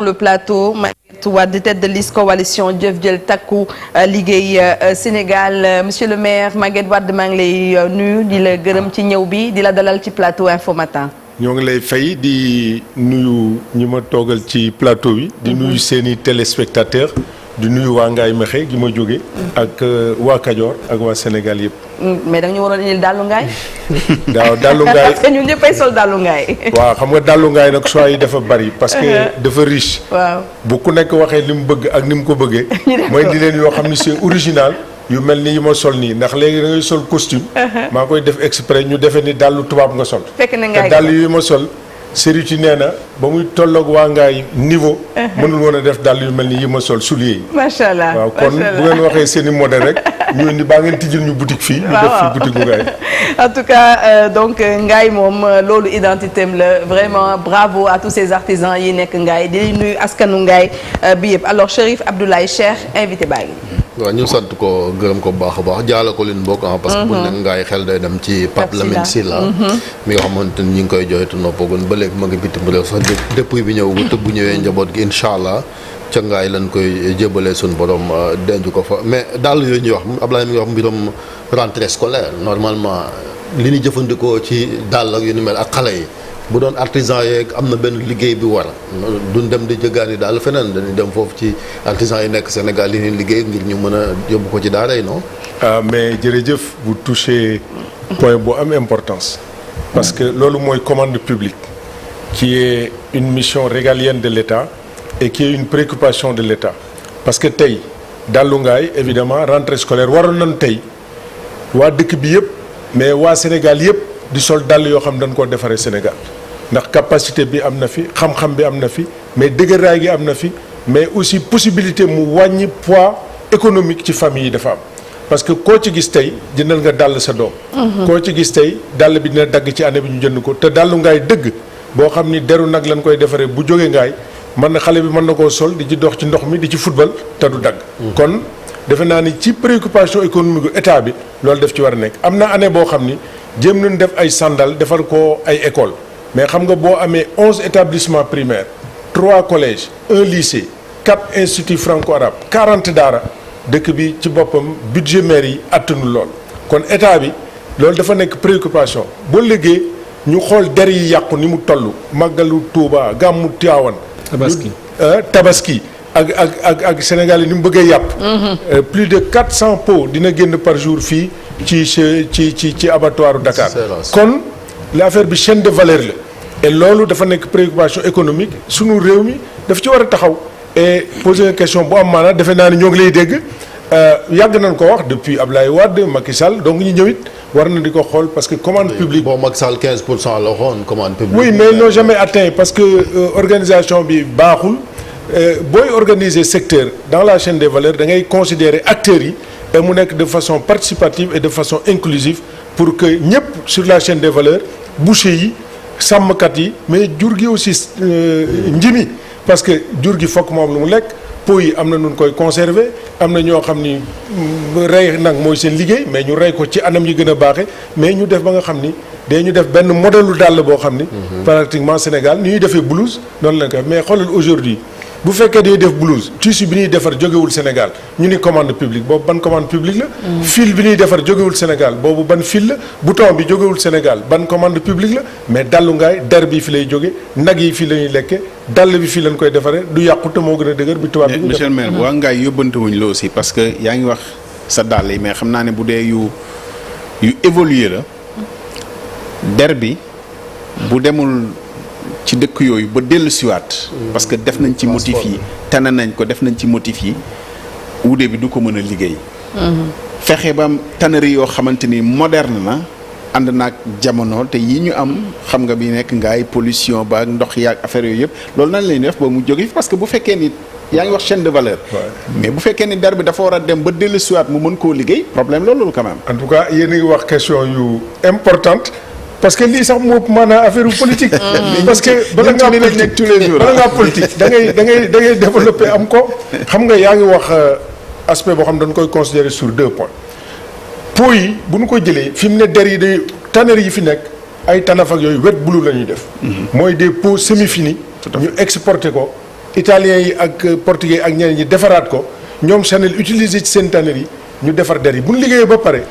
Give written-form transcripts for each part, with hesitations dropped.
le plateau Maguette Wade, tête de liste coalition Jëf Jël Takku Liggéey Sénégal. Monsieur le maire Maguette Wade maa ngi lay nuyu di la gërëm ci ñëw bi di la dalal ci plateau Infos Matin. ñoo ngi lay fay di nuyu ñi ma toogal ci plateau bi. di nuyu seeni téléspectateurs. di nuyu waa Ngaye Mékhé gi ma jóge ak waa Kajoor ak waa Sénégal yëpp. mais da nga ñu waroon indil Dallu Ngaye. waaw Dallu Ngaye parce que ñun ñëppay sol Dallu Ngaye. waaw xam nga Dallu Ngaye nag choix yi dafa bari parce que dafa riche. waaw bu ku nekk waxee li mu bëgg ak ni mu ko bëggee. mooy di leen yoo xam ni c'est original. yu mel ni yi ma sol nii ndax léegi da ngay sol costume. maa koy def exprès ñu defee ni dallu tubaab nga sol. fekk na Ngaye te dàll yu ma sol. Serigne nee na ba muy tolloog waa Ngaye niveau. mënul woon a def dàll yu mel ni yi ma sol soulier yi. macha allah waaw kon bu ngeen waxee seen i modèle rek ñu indi baa ngeen tijjil ñu boutique fii. ñu def fi boutique bu Ngaye. en tout cas donc Ngaye moom loolu identité am la vraiment bravo à tous ces artisans yi nekk Ngaye di nuyu askanu Ngaye bi yëpp alors Chérif Abdoulaye Cheikh invité baa ngi. waaw ñu sant ko gërëm ko bu baax a baax jaala ko leen bokk parce que bu ne Ngaye xel day dem ci Pape Lamine Sylla mi nga xamante ni ñu ngi koy jooytu noppagun ba léegi ma ngi bitim réew sax depuis bi ñëw te bu ñëwee njaboot gi incha allah ca Ngaye lañ koy jébalee suñu borom denc ko fa mais daal yooyu ñuy wax Ablaye mi ngi wax mbirum rentrée scolaire normalement li ñu jëfandikoo ci daal ak yu ni mel ak xale yi bu doon artisan yeeg am na benn liggéey bi war duñ dem di jëggaani daal feneen dañuy dem foofu ci artisan yi nekk Sénégal yi ñuy liggéey ngir ñu mën a yóbbu ko ci daara yi non. mais jërëjëf vous touchez point bu am importance parce que loolu mooy commande publique qui est une mission régalienne de l'État et qui est une préoccupation de l'État parce que tey Dallu Ngaye évidemment rentrée scolaire waroon nañ tey waa dëkk bi yëpp mais waa Sénégal yëpp di sol dàll yoo xam dañ koo defaree Sénégal. ndax capacité bi am na fi xam-xam bi am na fi mais dëgëraay gi am na fi mais aussi possibilité mu wàññi poids économique ci famille yi dafa am parce que koo ci gis tey jëndal nga dàll sa doom. koo ci gis tey dàll bi dina dagg ci année bi ñu jënd ko te Dallu Ngaye dëgg boo xam ni deru nag lañ koy defaree bu jógee Ngaye mën na xale bi mën na koo sol di ci dox ci ndox mi di ci football te du dagg. kon defe naa ni ci préoccupation économique gu état bi loolu def ci war a nekk am na année boo xam ni jéem nañu def ay sandal defar ko ay école mais xam nga boo amee 11 établissements primaires 3 collèges 1 lycée 4 instituts franco-arabes 40 daara dëkk bi ci boppam budget maire yi attanul lool. kon état bi loolu dafa nekk préoccupation boo léegi ñu xool der yi yàqu ni mu toll màggalu Touba gàmmu Tiwaawan. tabaski ak Sénégal yi ni mu bëggee yàpp. plus de 400 pots dina génn par jour fii ci abattoiru Dakar. kon. l'affaire bi chaîne de valeur la et loolu dafa nekk préoccupation économique sunu réew mi daf ci war a taxaw et poser une question bu am maanaam defe naa ni ñoo ngi lay dégg yàgg nañ ko wax depuis Ablaye Wade Macky Sall donc ñu ñëwit war na di ko xool parce que commande publique. bon Macky Sall 15% la waxoon commande publique. oui mais ils n'ont jamais atteint parce que organisation bi baaxul booy organiser secteur dans la chaîne des valeurs da ngay considérer acteurs yi et mu nekk de façon participative et de façon inclusive pour que ñëpp sur la chaîne des valeurs. boucher yi sàmmkat yi mais jur gi aussi njimi parce que jur gi fokk moom lu mu lekk po yi am na nun koy conserver am na ñoo xam ni rey nag mooy seen liggéey mais ñu rey ko ci anam yi gën a baaxe mais ñu def ba nga xam ni dañu def benn modèle lu dàll boo xam ni pratiquement Sénégal ni ñuy defee blouse noonu lañ ko mais xoolal aujourd'hui bu fekkee dañuy def blouse tissu bi ñuy defar jógewul Sénégal ñu ni commande publique boobu ban commande publique la. fil bi ñuy defar jógewul Sénégal boobu ban fil la bouton bi jógewul Sénégal ban commande publique la mais Dallu Ngaye der bi fi lay jóge nag yi fii la ñuy lekke dàll bi fii lañ koy defaree du yàqu te moo gën a dëgër bi tubaab bi. monsieur le maire waa Ngaye yóbbante wuñ la aussi parce que yaa ngi wax sa dàll yi mais xam naa ne bu dee yu évolué la der bi bu demul. ci dëkk yooyu ba dellu siwaat parce que def nañ ci motif yi tane nañ ko def nañ ci motif yi wuude bi du ko mën a liggéey fexe ba tannerie yoo xamante ni moderne na ànd naag jamono te yi ñu am xam nga bi nekk Ngaye pollution ba ak ndox yaag affaire yooyu yëpp loolu nañ lañ def ba mu jóge parce que bu fekkee ni yaa ngi wax chaîne de valeur mais bu fekkee ni der bi dafa war a dem ba dellu siwaat mu mën koo liggéey problème loolu quand même en tout cas yéen a ngi wax question yu importante parce que lii sax moo maanaam affaire politique. parce que bala ngaa politique tous les jours bala ngaa politique da ngay développer am ko. xam nga yaa ngi wax aspect boo xam dañ koy considérer sur 2 points. po yi bu ñu ko jëlee fi mu ne der yi day tanneries yi fi nekk ay tanaf ak yooyu wet bulu la ñuy def. mooy des pots semi finis. ñu exporté ko italiens yi ak portugais ak ñeneen ñi defaraat ko ñoom Chanel utiliser ci seen tannerie yi ñu defar der yi bu ñu liggéeyee ba pare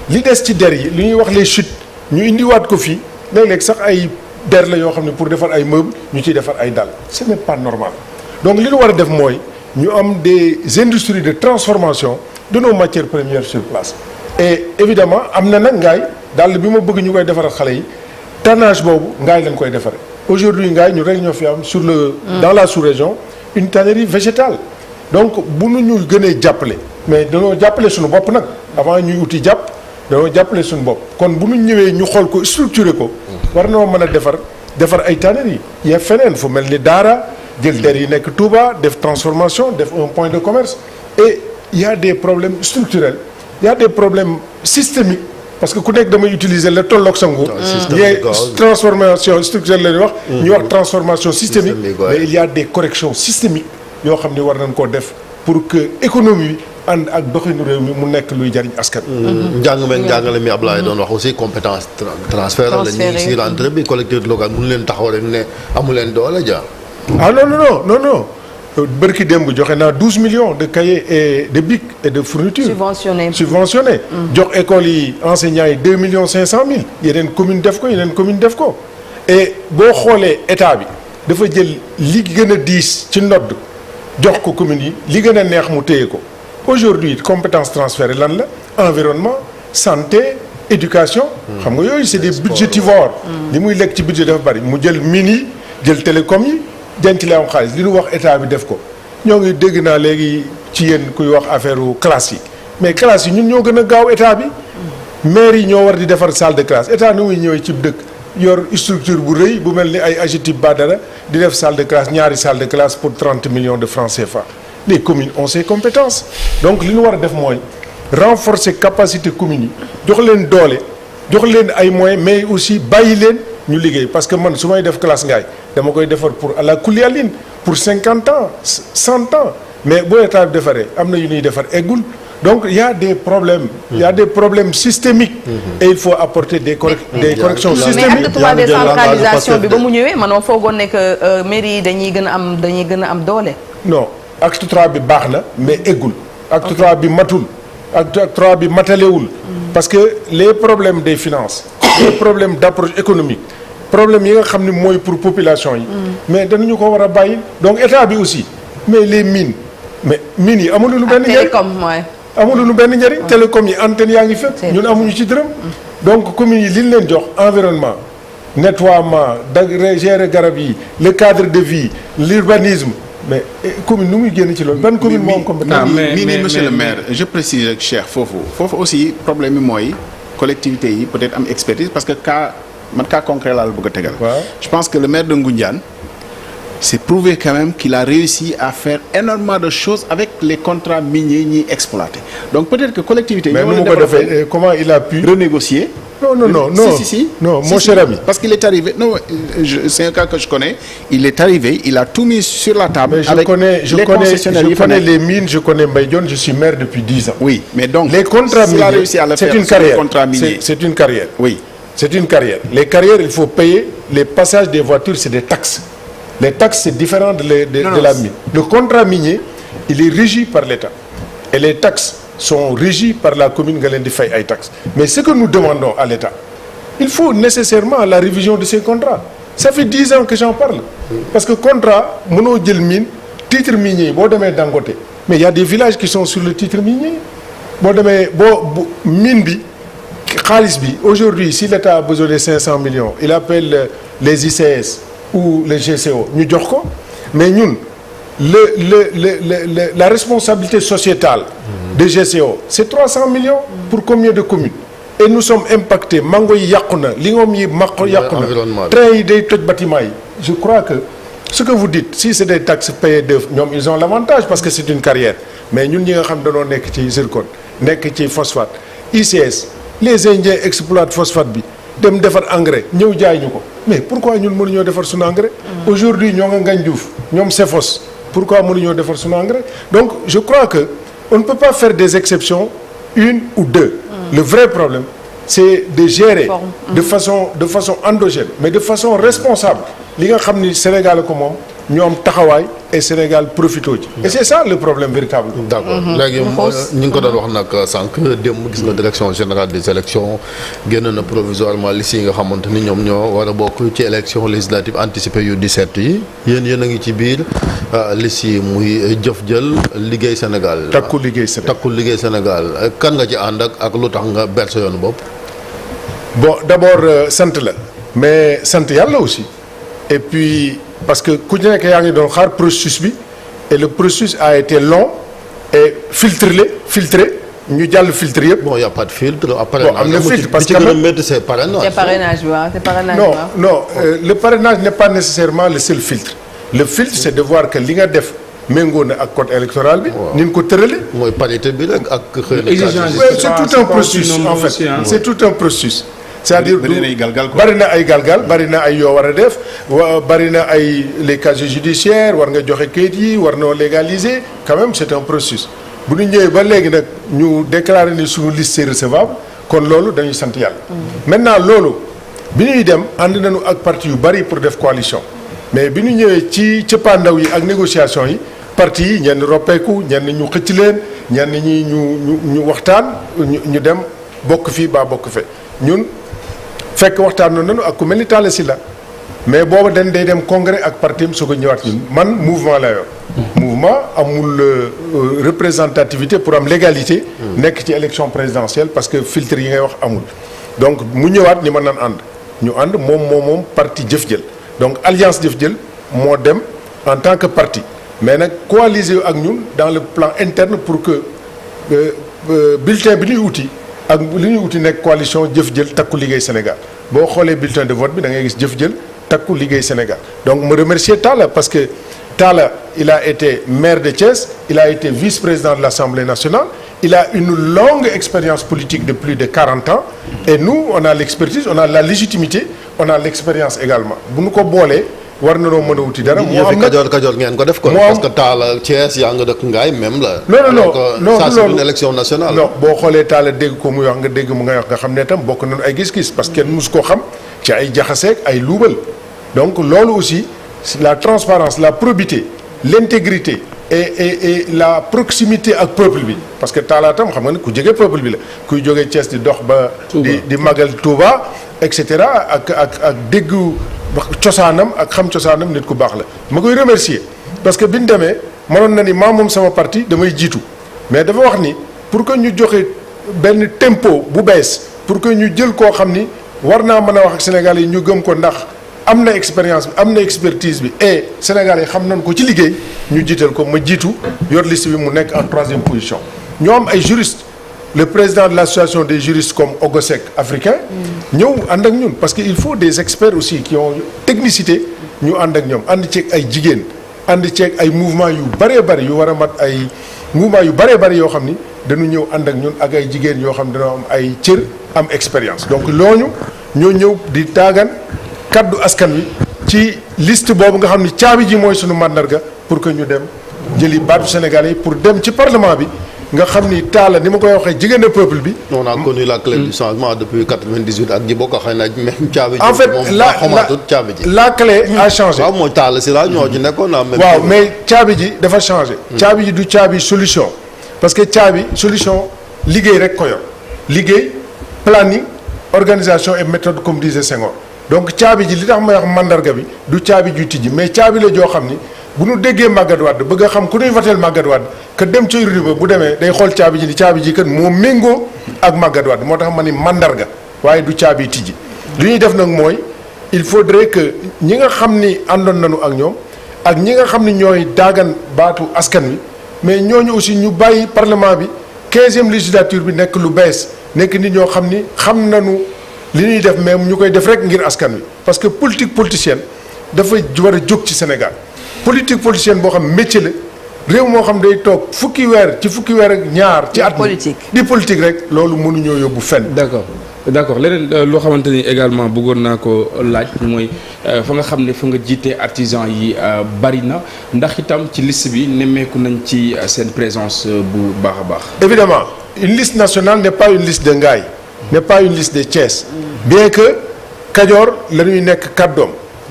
li des ci der yi li ñuy wax les chutes ñu indiwaat ko fii léeg-léeg sax ay der la yoo xam ne pour defar ay meubles ñu ciy defar ay dàll ce n'est pas normal donc li ñu war a def mooy ñu am des industries de transformation de nos matières premières sur place et évidemment am na nag ngaay dàll bi ma bëgg ñu koy defaral xale yi tannage boobu ngaay lañ koy defaree aujourd'hui ngaay ñu rek ñoo fi am sur le dans la sous-région une tannerie végétale donc bu nu ñu gënee jàppale mais dañoo jàppale suñu bopp nag avant ñuy uti jàpp dañoo jàppale suñu bopp kon bu ñu ñëwee ñu xool ko structuré ko war noo mën a defar ay tanneries yi ya feneen fu mel ni Daara jël der yi nekk Touba def transformation def un point de commerce et il y a des problèmes structurels il y a des problèmes systémiques parce que ku nekk damay utiliser la tolloog sa nguur yee transformation structurelle la ñuy wax ñu wax transformation systémique mais il y a des corrections systémiques yoo xam ne war nañ koo def pour que économie bi ànd ak doxinu réew mi mu nekk luy jariñ askan njàng meeg njàngale mi Ablaye doon wax aussi compétence transfert la ñu si rentrée bi collectivité locale mënu leen taxaw rek ne amu leen doole jaar ah non bërki démb joxe naa 12 millions de cahiers et de bics et de fournitures subventionnés jox écoles yi enseignants yi 2 millions 500 mille yeneen commune def ko et boo xoolee état bi dafa jël li gën a diis ci ndodd jox ko communes yi li gën a neex mu téye ko aujourd'hui compétences transférées lan la environnement santé éducation xam nga yooyu c'est des budgétivores li muy lekk ci budget dafa bari mu jël mines yi jël télécom yi denc leen am xaalis li ñu wax état bi def ko ñoo ngi dégg naa léegi ci yéen kuy wax affaire classe yi mais classe yi ñun ñoo gën a gaaw état bi maire yi ñoo war di defar salle de classe état ni muy ñëwee ci dëkk yor structure bu rëy bu mel ni ay AGETIP Badara di def salle de classe ñaari salle de classe pour 30 millions de francs CFA les communes ont ces compétences donc li ñu war a def mooy renforcer capacité communes yi jox leen doole jox leen ay moyens mais aussi bàyyi leen ñu liggéey parce que man su may def classe ngaay dama koy defar pour à la kulialine pour 50 ans 100 ans mais boo état bi defaree am na yu ñuy defar eggul donc il y a des problèmes il y a des problèmes systémiques et il faut apporter des corrections systémiques mais acte 3 décentralisation bi ba mu ñëwee manoo foogoon ne que mairie yi dañuy gën a am doole non acte 3 bi baax na mais eggul acte 3 bi matul acte 3 bi matalewul parce que les problèmes des finances les problèmes d'approche économique problème yi nga xam ne mooy pour population yi mais danañu ko war a bàyyi donc état bi aussi mais les mines mais mines yi amul lu benn njëriñ amul lu benn njëriñ télécom yi antenne yaa ngi fépp ñun amuñu ci dërëm donc communes yi li ñu leen jox environnement nettoiement da gérer garab yi le cadre de vie l'urbanisme mais commune nu muy génn ci loolu ban commune moo am compétence mais monsieur le maire je précise rek Cheikh foofu aussi problème bi mooy collectivité yi peut-être am expertise parce que cas concret laa la bëgg a tegal je pense que le maire de Ngoundiane c'est prouvé quand même qu'il a réussi à faire énormément de choses avec les contrats miniers ñuy exploiter donc peut-être que collectivité mais nu mu ko defee comment il a pu renégocier non mon cher ami parce qu'il est arrivé c'est un cas que je connais il est arrivé il a tout mis sur la table je connais les mines je connais Mbaye Dione je suis maire depuis 10 ans oui mais donc les contrats miniers c'est une carrière oui c'est une carrière les carrières il faut payer les passages des voitures c'est des taxes les taxes c'est différent de la mine le contrat minier il est régi par l'État et les taxes sont régies par la commune nga leen di fay ay taxes mais ce que nous demandons à l'État il faut nécessairement la révision de ces contrats ça fait 10 ans que j'en parle parce que contrat mënoo jël mine titre minier boo demee Dangote mais il y a des villages qui sont sur le titre minier boo demee mine bi xaalis bi aujourd'hui si l'État a besoin de 500 millions il appelle les ICS ou les GCO ñu jox ko mais ñun la responsabilité sociétale de GCO c'est 300 millions pour combien de communes et nous sommes impactés mango yi yàqu na lingom yi yàqu na train yi day toj bâtiment yi je crois que ce que vous dites si c'est des taxes payées d'œuf ñoom ils ont l'avantage parce que c'est une carrière mais ñun ñi nga xam dañoo nekk ci zircon nekk ci phosphate ICS les Indiens exploitent phosphate bi dem defar engrais ñëw jaay ñu ko mais pourquoi ñun mënuñoo defar suñu engrais aujourd'hui ñoo nga Ngagne Diouf ñoom Cefos pourquoi mënuñoo defar suñu engrais donc je crois que on ne peut pas faire des exceptions une ou deux le vrai problème c'est de gérer de façon endogène mais de façon responsable li nga xam ni Sénégal ko moom ñu am taxawaay et Sénégal profité ci. et c'est ça le problème véritable. d'accord léegi ñu ngi ko doon wax nag sànq démb gis nga direction générale des élections génn na provisoirement liste yi nga xamante ni ñoom ñoo war a bokk ci élection législative anticipée yu 17 yi yéen a ngi ci biir liste yi muy jëf jël liggéey Sénégal. takku liggéey Sénégal kan nga ci ànd ak lu tax nga ber sa yoonu bopp. bon d'abord sant la mais sant yàlla aussi et puis parce que ku ci nekk yaa ngi doon xaar processus bi et le processus a été long et filtré ñu jàll filtre yëpp. bon y a pas de filtre. bon am na filtre parce que li ci gën a métti c'est parrainage. c'est parrainage waaw c'est parrainage non le parrainage n'est pas nécessairement le seul filtre. le filtre c'est de voir que li nga def méngoo na ak code électoral bi. ni ñu ko tëralee. mooy parité bi rek ak. c'est tout un processus en fait c'est tout un processus. c'est-à-dire bari na ay galgal bari na ay yoo war a def bari na ay les casiers judiciaires war nga joxe kayit yi war noo légaliser quand même c'est un processus bu ñu ñëwee ba léegi nag ñu déclarer ni suñu liste c'est recevable kon loolu dañuy sant yàlla. maintenant loolu bi ñuy dem ànd nañu ak parti yu bari pour def coalition mais bi ñu ñëwee ci cëppaandaw yi ak négociation yi parti yi ñenn roppeeku ñenn ñu xëcc leen ñenn ñi ñu waxtaan ñu dem bokk fii baa bokk fe ñun. fekk waxtaanoon nañu ak ku mel ni Talla Sylla mais booba dañ day dem congrès ak parti su ko ñëwaat ñun man mouvement la yor. mouvement amul représentativité pour am légalité. nekk ci élection présidentielle parce que filtre yi ngay wax amul. donc mu ñëwaat ni ma naan ànd ñu ànd moom parti jëf jël donc alliance jëf jël moo dem en tant que parti mais nag coaliser ak ñun dans le plan interne pour que bulletin bi ñuy uti. ak li ñuy uti nekk coalition jëf jël takku liggéey Sénégal boo xoolee bulletin de vote bi da ngay gis jëf jël takku liggéey Sénégal donc me remercier Talla parce que Talla il a été maire de Thiès il a été vice-président de l'Assemblée nationale il a une longue expérience politique de plus de 40 ans et nous on a l'expertise on a la légitimité on a l'expérience également bu ñu ko boolee war na noo mën a wuti dara. moo am kajoor ngeen ko def kon. parce que Talla Thiès yaa nga dëkk ngaay même la. non ça c'est une élection nationale. non boo xoolee Talla dégg ko muy wax nga dégg mu ngay wax nga xam ne tam bokk nañu ay gis-gis parce que kenn mus koo xam ci ay jaxaseeg ay luubal donc loolu aussi la transparence la probité l'intégrité et la proximité ak peuple bi parce que Talla tam xam nga ne ku jege peuple bi la kuy jógee Thiès di dox ba. di magal Touba et cetera ak déggu. cosaanam ak xam cosaanam nit ku baax la ma koy remercier parce que bi ñu demee mënoon na ni maa moom sama parti damay jiitu mais dafa wax ni pour que ñu joxe benn tempo bu bees pour que ñu jël koo xam ni war naa mën a wax ak Sénégal yi ñu gëm ko ndax am na expérience bi am na expertise bi et Sénégal yi xam nañ ko ci liggéey ñu jiital ko ma jiitu yor liste bi mu nekk en 3e position ñoo am ay juristes le président de l'association des juristes comme Ogosek africain ñëw ànd ak ñun parce que il faut des experts aussi qui ont technicité ñu ànd ak ñoom ànd ceeg ay jigéen ànd ceeg ay mouvement yu bëree bëri yu war a mat ay mouvement yu bëree bëri yoo xam ni dañu ñëw ànd ak ñun ak ay jigéen yoo xam ne dañoo am ay cër am expérience donc looñu ñoo ñëw di taagan kaddu askan wi ci liste boobu nga xam ni caabi ji mooy sunu mandarga pour que ñu dem jëli baatu Sénégalais yi pour dem ci parlement bi nga xam ni Talla ni ma koy waxee jigéen na peuple bi. on a connu la clé du changement depuis 98 ak ji boo ko xëy na même caabi ji. en fait la clé a changé. waaw mooy Talla Sylla ñoo ci nekkoon na. waaw mais caabi ji dafa changé. caabi ji du caabi solution. parce que caabi solution liggéey rek ko yor liggéey planning organisation et méthode comme disait Senghor donc caabi ji li tax may wax mandarga bi du caabi ju tijji mais caabi la joo xam ni. bu nu déggee Magatte Wade bëgg a xam ku ñuy wateel Magatte Wade que dem ca urne ba bu demee day xool caabi ji ni caabi ji kat moo méngoo ak Magatte Wade moo tax ma ni mandarga waaye du caabi tijji li ñuy def nag mooy il faudrait que ñi nga xam ni àndoon nañu ak ñoom ak ñi nga xam ni ñooy daagan baatu askan wi mais ñooñu aussi ñu bàyyi parlement bi 15e législature bi nekk lu bees nekk nit ñoo xam ni xam nañu li ñuy def mais ñu koy def rek ngir askan wi parce que politique politicienne dafa war a jóg ci Sénégal. politique politicienne boo xam métier la réew moo xam day toog fukki weer ak ñaar ci at di politique rek loolu mënuñoo yóbbu fenn. d'accord leneen loo xamante ni également bëggoon naa ko laaj mooy fa nga xam ne fa nga jiite artisan yi bari na ndax itam ci liste bi nemmeeku nañ ci seen présence bu baax a baax. évidemment une liste nationale n'est pas une liste de Ngaye n'est pas une liste de Thiès bien que Kajoor la ñuy nekk kàddoom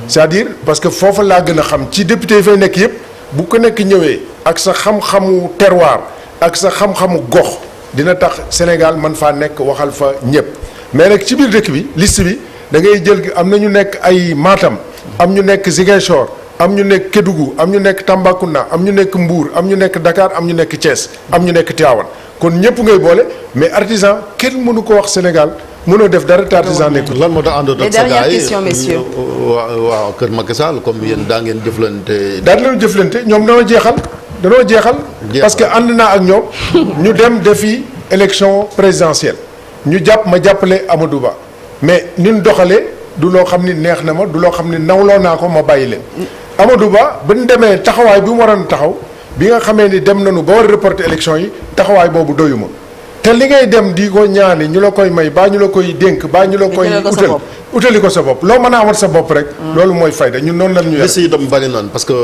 c'est-à-dire parce que foofa laa gën a xam ci député yi fay nekk yëpp bu ko nekk ñëwee ak sa xam-xamu terroir ak sa xam-xamu gox dina tax Sénégal man faa nekk waxal fa ñëpp mais nag ci biir dëkk bi liste bi da ngay jël am na ñu nekk ay Matam am ñu nekk Ziguinchor am ñu nekk Kédougou am ñu nekk Tambacounda am ñu nekk Mbour am ñu nekk Dakar am ñu nekk Thiès am ñu nekk Tivaouane kon ñëpp ngay boole mais artisan kenn mënu ko wax Sénégal mënoo def dara te artisan nekkul. lan moo tax àndoon ak sa dernières gars yi questions, messieurs. waaw Kër Macky Sall comme yéen daa ngeen jëflante. daal leen jëflante ñoom danoo jeexal. parce que ànd naa ak ñoom ñu dem defi élection présidentielle ñu ma jàppale Amadou Ba mais ñun doxalee du loo xam ni neex na ma du loo xam ni nawloo naa ko ma bàyyi leen. Amadou Ba ba ñu demee taxawaay bi mu waroon taxaw bi nga xamee ni dem nañu ba war a reporter élection yi taxawaay boobu doyuma te li ngay dem di ko ñaani ñu la koy may baa ñu la koy dénk baa ñu la koy utali ko sa bopp loo mën a amat sa bopp rek loolu mooy fayda ñun noonu lañ ñu liste yi itam bari nañ parce que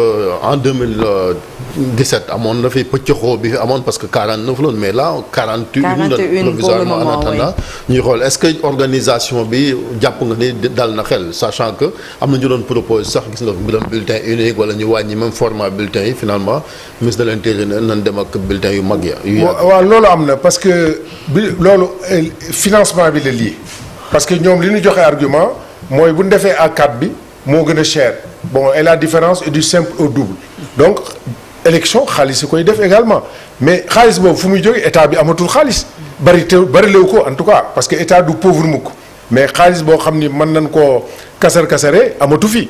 en 2017 amoon na fi pëccëxoo bi fi amoon parce que 49 la mais là 41 provisoirement en attendant ñuy xool est-ce que organisation bi jàpp nga ni dal na xel sachant que am na ñu doon propose sax gis nga bi doon bulletin unique wala ñu wàññi même format bulletin yi finalement ministre de l'Intérieur nan dem ak bulletin yu mag ya waaw loolu am na parce que bi loolu financement bi la lii parce que ñoom li ñu joxe argument mooy bu ñu defee A4 bi moo gën a cher bon et la différence est du simple au double donc élection xaalis yi koy def également mais xaalis boobu fu muy jógee état bi amatul xaalis barilewu ko en tout cas parce que état du pauvre mukk mais xaalis boo xam ni mën nañ koo kasare amatu fi.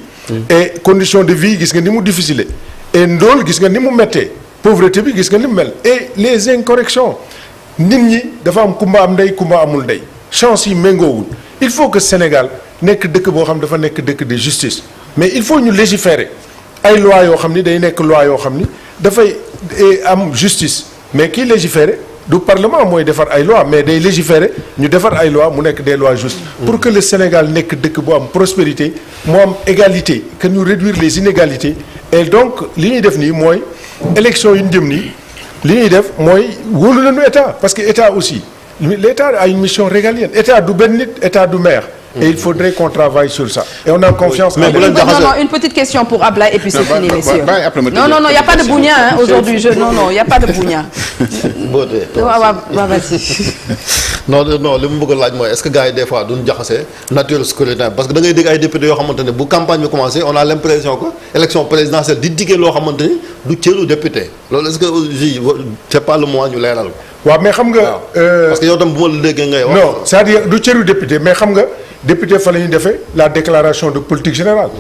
et condition de vie gis nga ni mu difficile et ndóol gis nga ni mu méttee pauvreté bi gis nga ni mu mel et les incorrections nit ñi dafa am kumba am ndey kumba amul ndey chance yi méngoowul il faut que Sénégal nekk dëkk boo xam dafa nekk dëkk de justice mais il faut ñu légiférer ay loi yoo xam ni day nekk loi yoo xam ni dafay am justice mais kii légiférer du parlement mooy defar ay loi mais day légiférer ñu defar ay loi mu nekk des lois justes pour que le Sénégal nekk dëkk bu am prospérité mu am égalité que ñu réduire les inégalités et donc li ñuy def nii mooy élection yu ñu jëm nii li ñuy def mooy wóolu nañu état parce que état aussi l'état a une mission régalienne état du benn nit état du maire et il faudrait qu'on travaille sur ça et on a confiance. Mais non, une petite question pour Ablaye et puis c'est fini, messieurs. Non, il n'y a pas de bougna aujourd'hui. Non, il n'y a pas de bougna. non li mu bëgg a laaj mooy est-ce que gars yi des fois duñ jaxase nature scrutin parce que da ngay dégg ay députés yoo xamante ne bu campagne bi commencé on a l'impression que élection présidentielle di diggee loo xamante ni du cëru député loolu est-ce que c'est pas le moment ñu leeral ko. waaw mais xam nga. parce que yow tam bu ma la déggee ngay wax. non c'est-à-dire du cëru député mais xam nga député fa la ñuy defee la déclaration de politique générale.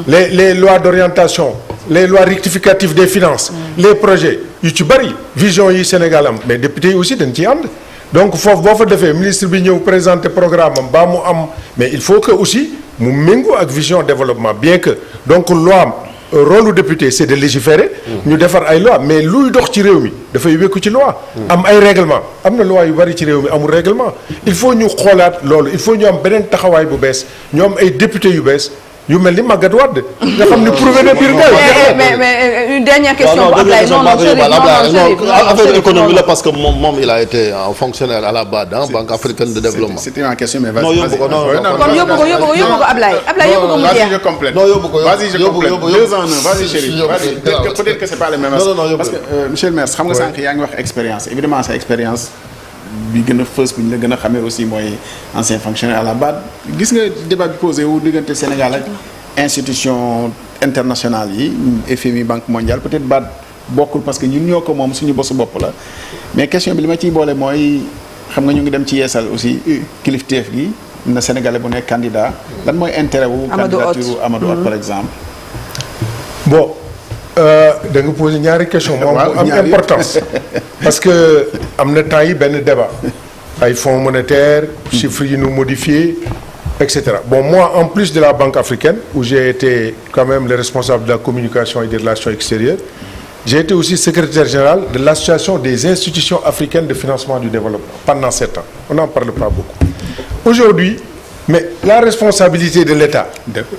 les lois d'orientation les lois rectificatives des finances. Les projets yu ci bari vision yi Sénégal am mais député yi aussi dañ ciy ànd. donc foofu boo fa defee ministre bi ñëw présenter programme am baa mu am mais il faut que aussi mu méngoo ak vision développement bien que donc loi am rôle lu député c'est de légiférer. ñu defar ay loi mais luy dox ci réew mi dafay wékku ci loi. am ay règlement am na loi yu bari ci réew mi amul règlement il faut ñu xoolaat loolu il faut ñu am beneen taxawaay bu bees ñu am ay député yu bees yu mel ni Magatte Wade nga xam ne prouvé na biir kay. mais une dernière question pour Ablaye non affaire économie la parce que moom il a été un fonctionnaire à la BAD Banque africaine de développement. C'était une question mais vas-y. non yóbbu ko kon yóbbu ko Ablaye yóbbu ko mu jeex. Vas-y je complète. non yóbbu ko vas-y je complète 2 en 1 vas-y chérie. peut-être que c'est pas les mêmes. non parce que monsieur le maire xam nga sànq yaa ngi wax expérience évidemment sa expérience. bi gën a fës bu ñu la gën a xamee aussi mooy ancien fonctionnaire à la BAD gis nga débat bi posé wu diggante Sénégal ak institution internationale yi FMI Banque mondiale peut-être BAD bokkul parce que ñun ñoo ko moom suñu bosu bopp la mais question bi li ma ciy boole mooy xam nga ñu ngi dem ci yeesal aussi kilifteef gi na Sénégalais bu nekk candidat lan mooy intérêt wu candidature Amadou Hott par exemple bon da nga posé ñaari question moom am importance parce que am na temps yi benn débat ay fonds monétaires chiffres yi nu modifié et cetera bon moi en plus de la Banque africaine où j'ai été quand même le responsable de la communication et des relations extérieures j'ai été aussi secrétaire général de l'association des institutions africaines de financement du développement pendant 7 ans on n'en parle pas beaucoup aujourd'hui mais la responsabilité de l'État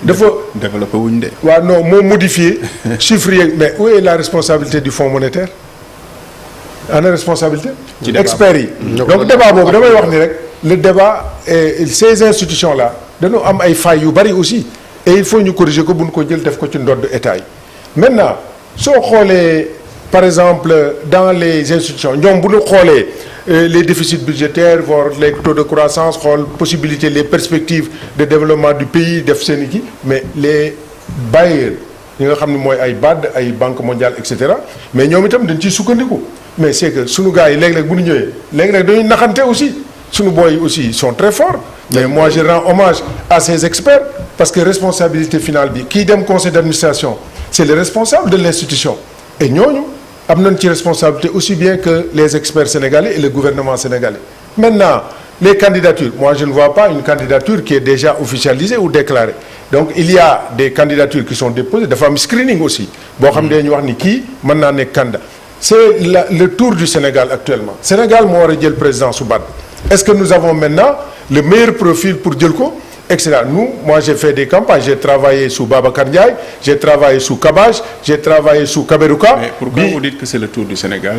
dafa développé wuñ de. waaw non moo modifié chiffres yeeg mais où est la responsabilité du Fonds monétaire ana responsabilité experts yi donc débat boobu damay wax ni rek le débat et ces institutions là dañoo am ay failles yu bari aussi et il faut ñu corriger ko bu ñu ko jël def ko ci ndodd État yi maintenant soo xoolee par exemple dans les institutions ñoom bu ñu xoolee les déficits budgétaires voire les taux de croissance xool possibilité les perspectives de développement du pays def seen i kii mais les bailleurs ñi nga xam ne mooy ay BAD ay Banque mondiale et cetera mais ñoom itam dañ ciy sukkandiku mais c'est que sunu gars yi léeg-léeg bu ñu ñëwee léeg-léeg dañuy naxante aussi sunu boy aussi ils sont très forts mais moi je rends hommage à ces experts parce que responsabilité finale bi kii dem conseil d'administration c'est le responsable de l'institution et ñooñu am nañ ci responsabilité aussi bien que les experts sénégalais et le gouvernement sénégalais maintenant les candidatures moi je ne vois pas une candidature qui est déjà officialisée ou déclarée donc il y a des candidatures qui sont déposées dafa am screening aussi boo xam ne ñu wax ni kii mën naa nekk candidat c'est le tour du Sénégal actuellement Sénégal moo war a jël président su BAD est-ce que nous avons maintenant le meilleur profil pour jël ko etc. Nous, moi j'ai fait des campagnes, j'ai travaillé sous Babacar Ndiaye, j'ai travaillé sous Kabaj, j'ai travaillé sous Kaberuka. Mais pourquoi vous dites que c'est le tour du Sénégal?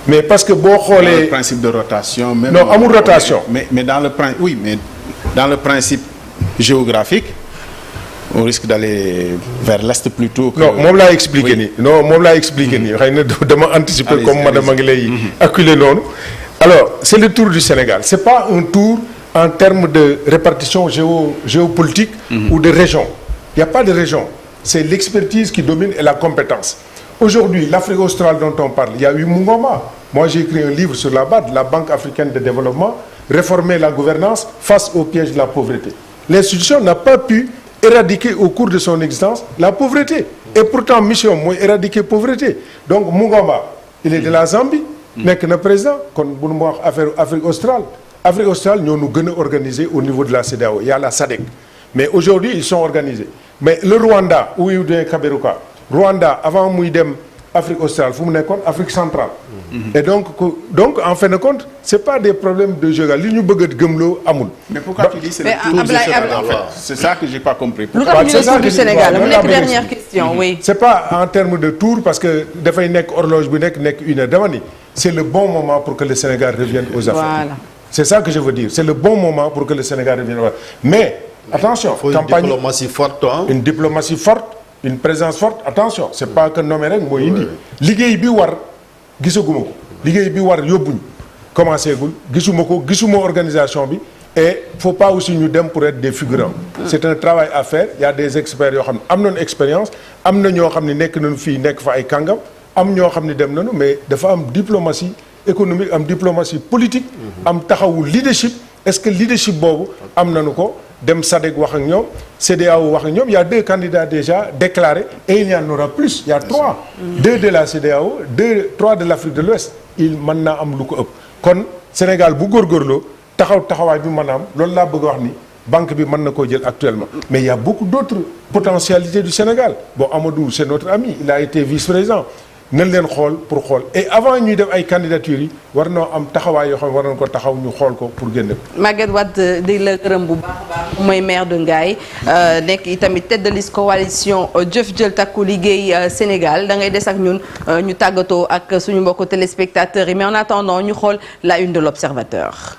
Mais parce que boo xoolee dans le principe de rotation même non amul rotation mais dans le principe oui mais dans le principe géographique on risque d'aller vers l'est plutôt que... non moom laa expliqué nii non moom laa expliqué nii xëy na dama anticiper comme madame a ngi lay acculé noonu alors c'est le tour du Sénégal c'est pas un tour en termes de répartition géopolitique ou de région il y a pas de région c'est l'expertise qui domine et la compétence aujourd'hui l'Afrique australe dont on parle il y a eu Mungoma moi j'ai écrit un livre sur la BAD la Banque africaine de développement réformer la gouvernance face au piège de la pauvreté l'institution n'a pas pu éradiquer au cours de son existence la pauvreté et pourtant mission mooy éradiquer pauvreté donc Mungoma il est de la Zambie nekk na président kon bu nu ma wax affaire Afrique australe ñoo nu gën a organisé au niveau de la CEDEAO il y a la SADC mais aujourd'hui ils sont organisés mais le Rwanda où il y a Kaberuka Rwanda avant muy dem Afrique australe fu mu nekkoon Afrique centrale et donc en fin de compte c'est pas des problèmes de géographie li ñu bëgg a gëmloo amul. mais pourquoi tu dis c'est le tour du Sénégal en fait c'est ça que j'ai pas compris. lu tax ñu ne tour du Sénégal mu nekk dernière question oui. c'est pas en termes de tour parce que dafay nekk horloge bu nekk une heure dama ni c'est le bon moment pour que le Sénégal revienne aux affaires. Voilà. C'est ça que je veux dire c'est le bon moment pour que le Sénégal revienne aux affaires mais attention. faut campagne une diplomatie forte hein? Une diplomatie forte une présence forte attention c'est pas que nommer rek mooy indi liggéey bi war gisaguma ko liggéey bi war yóbbuñ commencé gul gisuma organisation bi et faut pas aussi ñu dem pour être des figurants c'est un travail à faire il y a des experts yoo xam ne am nañu expérience am na ñoo xam ne nekk nañu fii nekk fa ay kàngam am ñoo xam ne dem nañu mais dafa am diplomatie économique am diplomatie politique am taxawu leadership est-ce que leadership boobu am nañu ko dem SADC wax ak ñoom CEDEAO wax ak ñoom il y a 2 candidats déjà déclarés et il y en aura plus il y a 3 2 de la CEDEAO 3 de l'Afrique de l'Ouest il mën naa am lu ko ëpp kon Sénégal bu góorgóorloo taxawaay bi mën a am loolu laa bëgg a wax ni banque bi mën na koo jël actuellement mais il y a beaucoup d'autres potentialités du Sénégal bon Amadou c'est notre ami il a été vice-président nañ leen xool pour xool et avant ñuy def ay candidatures yi war noo am taxawaay yoo xam ne war nañ ko taxaw ñu xool ko pour génne ko. Maguette Wade di la gërëm bu baax a baax mooy maire de Ngaye nekk itamit tête de liste coalition Jëf Jël Takku Liggéey Sénégal da ngay des ak ñun ñu tàggatoo ak suñu mbokku téléspectateurs yi mais en attendant ñu xool la une de l'Observateur.